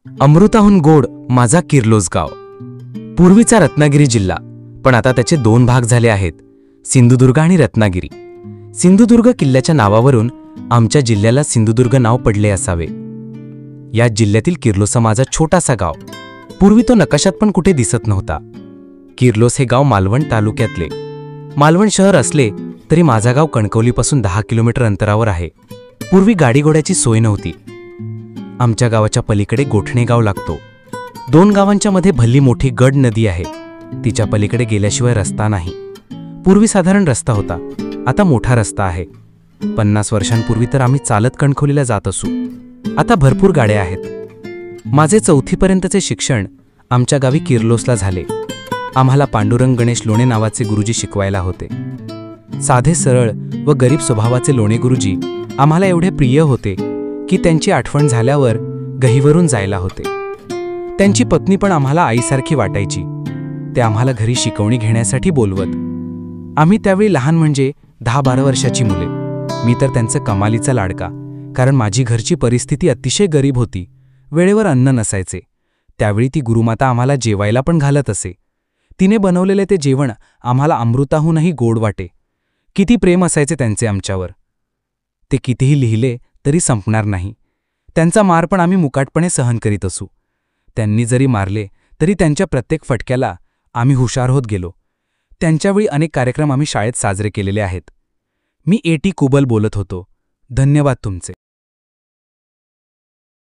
अमृताहून गोड माझा किर्लोस गाव. पूर्वीचा रत्नागिरी जिल्हा, पण आता त्याचे दोन भाग झाले आहेत, सिंधुदुर्ग आणि रत्नागिरी. सिंधुदुर्ग किल्ल्याच्या नावावरून आमच्या जिल्ह्याला सिंधुदुर्ग नाव पडले असावे. या जिल्ह्यातील किर्लोस माझा छोटासा गाव. पूर्वी तो नकाशात पण कुठे दिसत नव्हता. किर्लोस हे गाव मालवण तालुक्यातले. मालवण शहर असले तरी माझा गाव कणकवलीपासून 10 किलोमीटर अंतरावर आहे. पूर्वी गाडीघोड्याची सोय नव्हती. आमच्या गावाच्या पलीकडे गोठणे गाव लागतो. दोन गावांच्या मध्ये भल्ली मोठी गड नदी आहे. तिच्या पलीकडे गेल्याशिवाय रस्ता नाही. पूर्वी साधारण रस्ता होता, आता मोठा रस्ता आहे. 50 वर्षांपूर्वी तर आम्ही चालत कणकवलीला जात असू. आता भरपूर गाड्या आहेत. माझे 4थी पर्यंतचे शिक्षण आमच्या गावी किर्लोसला झाले. आम्हाला पांडुरंग गणेश लोणे नावाचे गुरुजी शिकवायला होते. साधे सरळ व गरीब स्वभावाचे लोणे गुरुजी आम्हाला एवढे प्रिय होते की त्यांची आठवण झाल्यावर गहीवरून जायला होते. त्यांची पत्नी पण आम्हाला आईसारखी वाटायची. ते आम्हाला घरी शिकवणी घेण्यासाठी बोलवत. आम्ही त्यावेळी लहान म्हणजे 10-12 वर्षाची मुले. मी तर त्यांचं कमालीचा लाडका, कारण माझी घरची परिस्थिती अतिशय गरीब होती. वेळेवर अन्न नसायचे. त्यावेळी ती गुरुमाता आम्हाला जेवायला पण घालत असे. तिने बनवलेले ते जेवण आम्हाला अमृताहूनही गोड वाटे. किती प्रेम असायचे त्यांचे आमच्यावर. ते कितीही लिहिले तरी संपणार नाही. त्यांचा मार पण आम्ही मुकाटपणे सहन करीत असू. त्यांनी जरी मारले तरी त्यांच्या प्रत्येक फटक्याला आम्ही हुशार होत गेलो. त्यांच्यावेळी अनेक कार्यक्रम आम्ही शाळेत साजरे केलेले आहेत. मी A.T. कुबल बोलत होतो. धन्यवाद तुमचे.